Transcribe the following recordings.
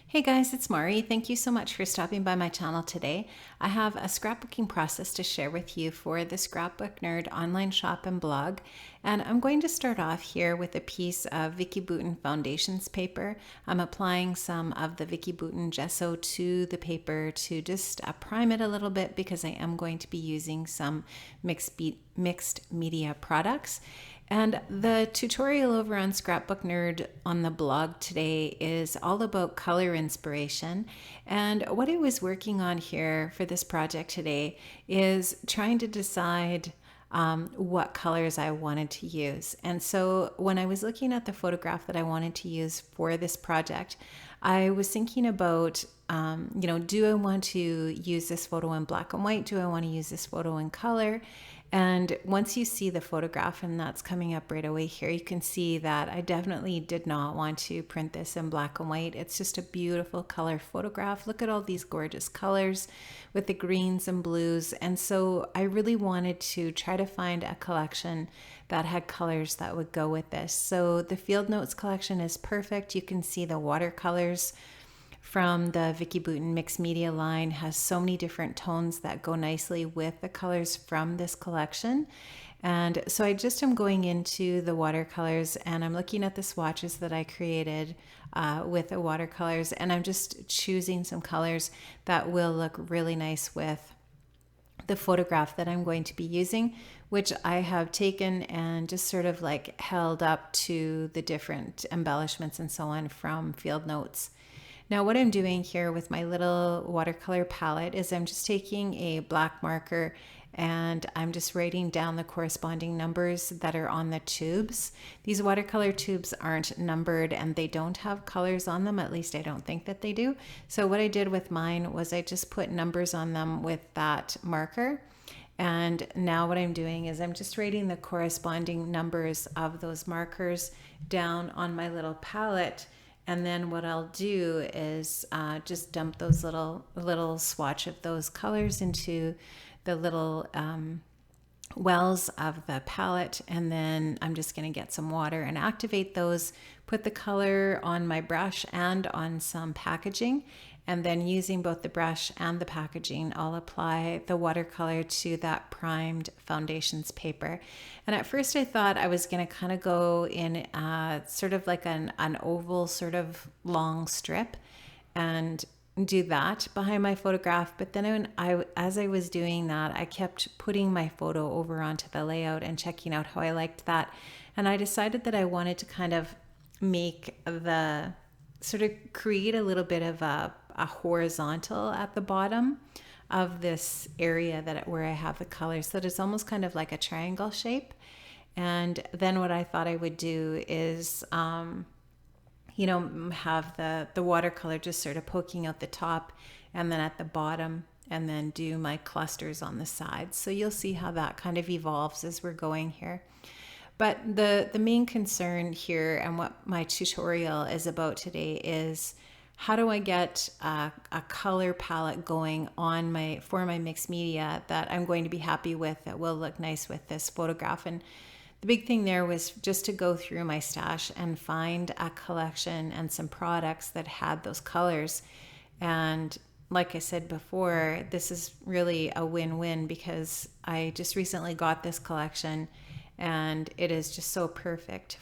Hey guys, it's Mari. Thank you so much for stopping by my channel today. I have a scrapbooking process to share with you for the Scrapbook Nerd online shop and blog. And I'm going to start off here with a piece of Vicky Bouton Foundations paper. I'm applying some of the Vicky Bouton gesso to the paper to just prime it a little bit because I am going to be using some mixed media products. And the tutorial over on Scrapbook Nerd on the blog today is all about color inspiration. And what I was working on here for this project today is trying to decide what colors I wanted to use. And so when I was looking at the photograph that I wanted to use for this project, I was thinking about, do I want to use this photo in black and white? Do I want to use this photo in color? And once you see the photograph, and that's coming up right away here, you can see that I definitely did not want to print this in black and white. It's just a beautiful color photograph. Look at all these gorgeous colors with the greens and blues. And so I really wanted to try to find a collection that had colors that would go with this. So the Field Notes collection is perfect. You can see the watercolors from the Vicky Bouton mixed media line has so many different tones that go nicely with the colors from this collection. And so I just am going into the watercolors and I'm looking at the swatches that I created with the watercolors, and I'm just choosing some colors that will look really nice with the photograph that I'm going to be using, which I have taken and just sort of like held up to the different embellishments and so on from Field Notes. Now what I'm doing here with my little watercolor palette is I'm just taking a black marker and I'm just writing down the corresponding numbers that are on the tubes. These watercolor tubes aren't numbered and they don't have colors on them, at least I don't think that they do. So what I did with mine was I just put numbers on them with that marker. And now what I'm doing is I'm just writing the corresponding numbers of those markers down on my little palette. And then what I'll do is just dump those little swatch of those colors into the little wells of the palette. And then I'm just going to get some water and activate those, put the color on my brush and on some packaging. And then using both the brush and the packaging, I'll apply the watercolor to that primed foundations paper. And at first I thought I was going to kind of go in sort of like an oval sort of long strip and do that behind my photograph. But then as I was doing that, I kept putting my photo over onto the layout and checking out how I liked that. And I decided that I wanted to kind of make the sort of create a little bit of a horizontal at the bottom of this area where I have the colors, so that it's almost kind of like a triangle shape. And then what I thought I would do is have the watercolor just sort of poking out the top and then at the bottom, and then do my clusters on the sides. So you'll see how that kind of evolves as we're going here. But the main concern here and what my tutorial is about today is how do I get a color palette going on for my mixed media that I'm going to be happy with, that will look nice with this photograph. And the big thing there was just to go through my stash and find a collection and some products that had those colors. And like I said before, this is really a win-win because I just recently got this collection and it is just so perfect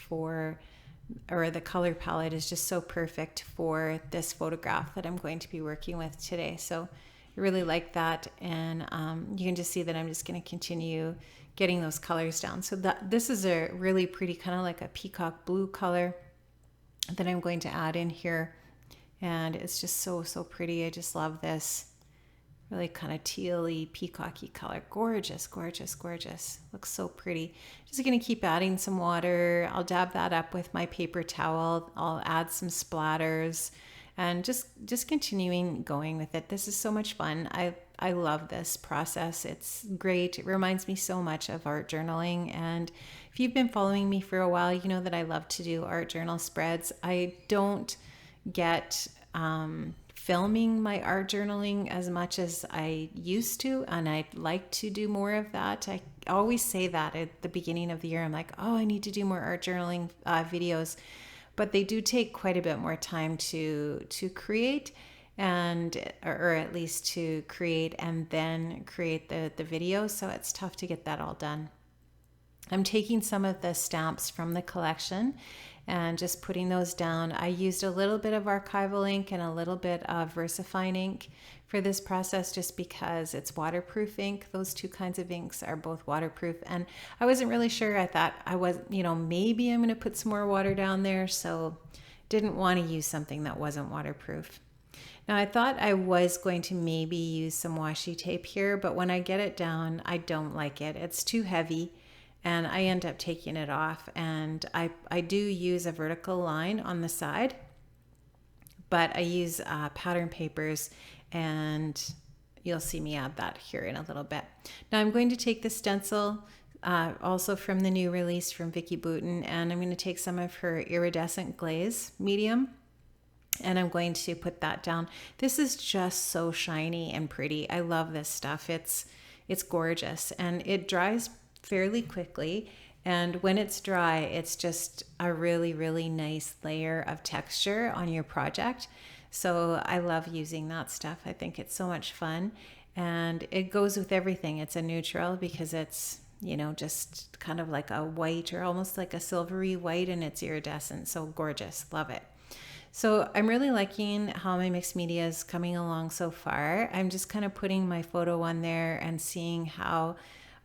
the color palette is just so perfect for this photograph that I'm going to be working with today. So I really like that. And you can just see that I'm just going to continue getting those colors down. So this is a really pretty kind of like a peacock blue color that I'm going to add in here. And it's just so pretty. I just love this. Really kind of tealy, peacocky color. Gorgeous, gorgeous, gorgeous. Looks so pretty. Just going to keep adding some water. I'll dab that up with my paper towel. I'll add some splatters and just continuing going with it. This is so much fun. I love this process. It's great. It reminds me so much of art journaling. And if you've been following me for a while, you know that I love to do art journal spreads. I don't get filming my art journaling as much as I used to, and I'd like to do more of that. I always say that at the beginning of the year. I'm like, oh, I need to do more art journaling videos. but they do take quite a bit more time to create, and or at least to create and then create the video. So it's tough to get that all done. I'm taking some of the stamps from the collection and just putting those down. I used a little bit of archival ink and a little bit of VersaFine ink for this process just because it's waterproof ink. Those two kinds of inks are both waterproof, and I wasn't really sure. I thought I was, maybe I'm going to put some more water down there, so didn't want to use something that wasn't waterproof. Now I thought I was going to maybe use some washi tape here, but when I get it down, I don't like it. It's too heavy and I end up taking it off, and I do use a vertical line on the side, but I use pattern papers, and you'll see me add that here in a little bit. Now I'm going to take the stencil also from the new release from Vicki Boutin, and I'm going to take some of her iridescent glaze medium, and I'm going to put that down. This is just so shiny and pretty. I love this stuff. It's gorgeous, and it dries fairly quickly, and when it's dry, it's just a really, really nice layer of texture on your project. So I love using that stuff. I think it's so much fun, and it goes with everything. It's a neutral because it's, just kind of like a white or almost like a silvery white, and it's iridescent. So gorgeous. Love it. So I'm really liking how my mixed media is coming along so far. I'm just kind of putting my photo on there and seeing how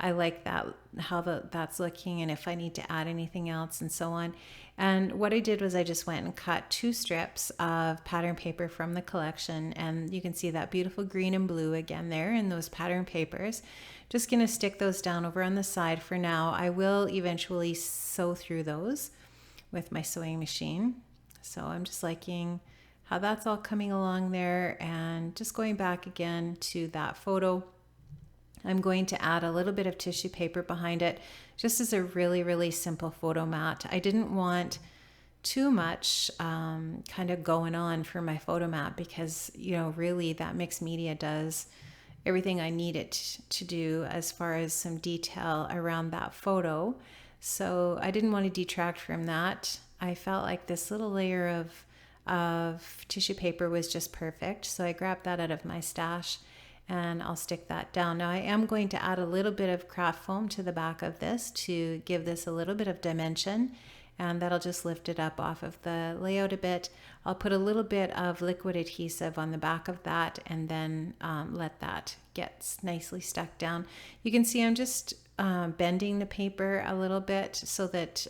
I like that, how that's looking, and if I need to add anything else and so on. And what I did was I just went and cut 2 strips of pattern paper from the collection, and you can see that beautiful green and blue again there in those pattern papers. Just going to stick those down over on the side for now. I will eventually sew through those with my sewing machine. So I'm just liking how that's all coming along there, and just going back again to that photo. I'm going to add a little bit of tissue paper behind it just as a really, really simple photo mat. I didn't want too much kind of going on for my photo mat because, really that mixed media does everything I need it to do as far as some detail around that photo. So I didn't want to detract from that. I felt like this little layer of tissue paper was just perfect. So I grabbed that out of my stash, and I'll stick that down. Now I am going to add a little bit of craft foam to the back of this to give this a little bit of dimension, and that'll just lift it up off of the layout a bit. I'll put a little bit of liquid adhesive on the back of that, and then let that get nicely stuck down. You can see I'm just bending the paper a little bit so that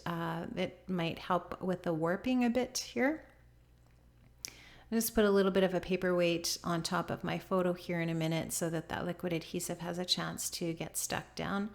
it might help with the warping a bit here. I'll just put a little bit of a paperweight on top of my photo here in a minute so that that liquid adhesive has a chance to get stuck down.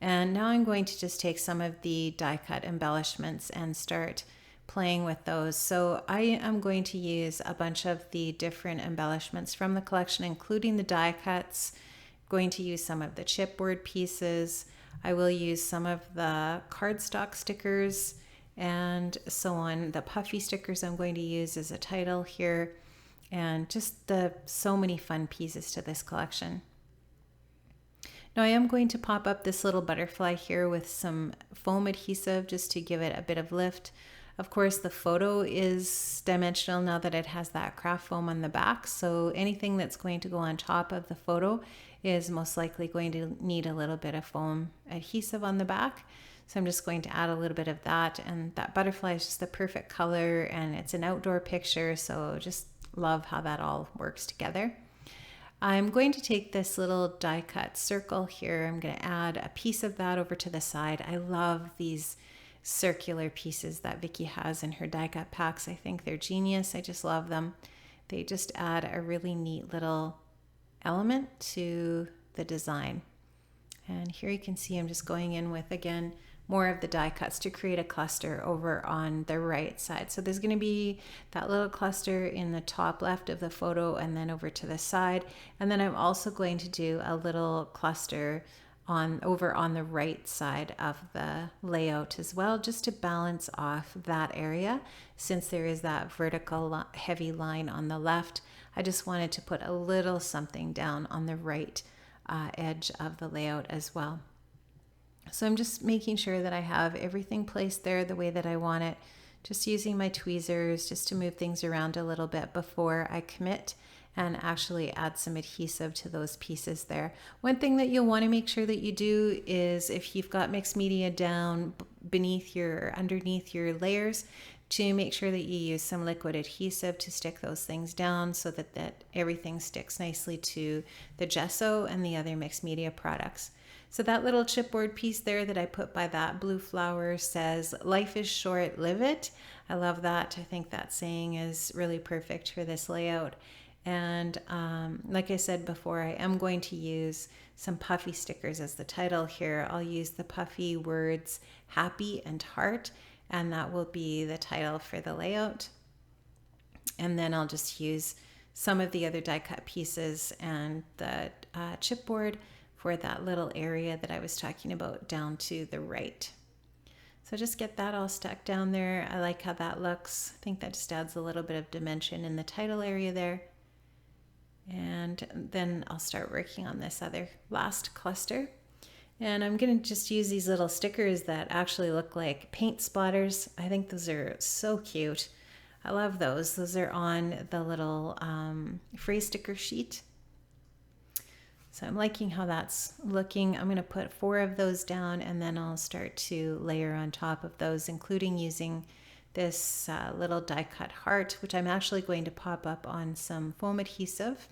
And now I'm going to just take some of the die cut embellishments and start playing with those. So I am going to use a bunch of the different embellishments from the collection, including the die cuts. I'm going to use some of the chipboard pieces. I will use some of the cardstock stickers and so on. The puffy stickers I'm going to use as a title here, and just so many fun pieces to this collection. Now I am going to pop up this little butterfly here with some foam adhesive just to give it a bit of lift. Of course, the photo is dimensional now that it has that craft foam on the back, so anything that's going to go on top of the photo is most likely going to need a little bit of foam adhesive on the back. So I'm just going to add a little bit of that, and that butterfly is just the perfect color, and it's an outdoor picture, so just love how that all works together. I'm going to take this little die cut circle here. I'm going to add a piece of that over to the side. I love these circular pieces that Vicki has in her die cut packs. I think they're genius. I just love them. They just add a really neat little element to the design. And here you can see I'm just going in with, again, more of the die cuts to create a cluster over on the right side. So there's going to be that little cluster in the top left of the photo and then over to the side. And then I'm also going to do a little cluster over on the right side of the layout as well, just to balance off that area. Since there is that vertical heavy line on the left, I just wanted to put a little something down on the right edge of the layout as well. So I'm just making sure that I have everything placed there the way that I want it just using my tweezers just to move things around a little bit before I commit and actually add some adhesive to those pieces there. One thing that you'll want to make sure that you do is if you've got mixed media down underneath your layers, to make sure that you use some liquid adhesive to stick those things down so that everything sticks nicely to the gesso and the other mixed media products. So that little chipboard piece there that I put by that blue flower says, "Life is short, live it." I love that. I think that saying is really perfect for this layout. And like I said before, I am going to use some puffy stickers as the title here. I'll use the puffy words happy and heart, and that will be the title for the layout. And then I'll just use some of the other die cut pieces and the chipboard for that little area that I was talking about down to the right. So just get that all stuck down there. I like how that looks. I think that just adds a little bit of dimension in the title area there. And then I'll start working on this other last cluster. And I'm going to just use these little stickers that actually look like paint splatters. I think those are so cute. I love those. Those are on the little phrase sticker sheet. So I'm liking how that's looking. I'm going to put 4 of those down, and then I'll start to layer on top of those, including using this little die cut heart, which I'm actually going to pop up on some foam adhesive.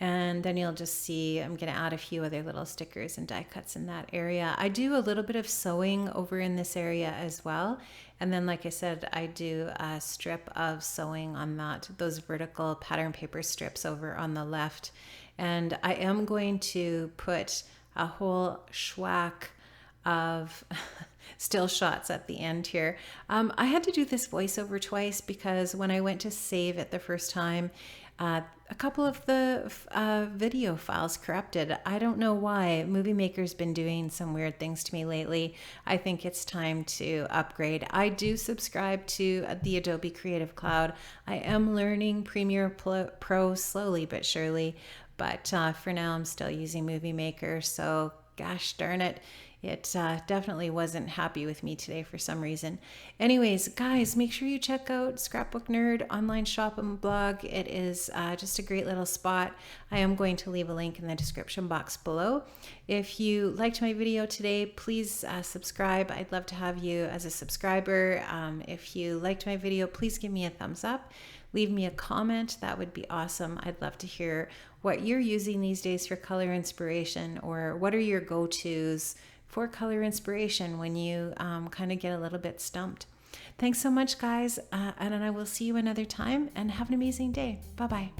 And then you'll just see I'm going to add a few other little stickers and die cuts in that area. I do a little bit of sewing over in this area as well. And then, like I said, I do a strip of sewing on those vertical pattern paper strips over on the left. And I am going to put a whole schwack of still shots at the end here. I had to do this voiceover twice because when I went to save it the first time, a couple of the video files corrupted. I don't know why. Movie Maker's been doing some weird things to me lately. I think it's time to upgrade. I do subscribe to the Adobe Creative Cloud. I am learning Premiere Pro slowly but surely, but for now I'm still using Movie Maker. So gosh darn it. It definitely wasn't happy with me today for some reason. Anyways, guys, make sure you check out Scrapbook Nerd online shop and blog. It is just a great little spot. I am going to leave a link in the description box below. If you liked my video today, please subscribe. I'd love to have you as a subscriber. If you liked my video, please give me a thumbs up. Leave me a comment. That would be awesome. I'd love to hear what you're using these days for color inspiration, or what are your go-tos for color inspiration when you kind of get a little bit stumped. Thanks so much, guys, and I will see you another time, and have an amazing day. Bye-bye.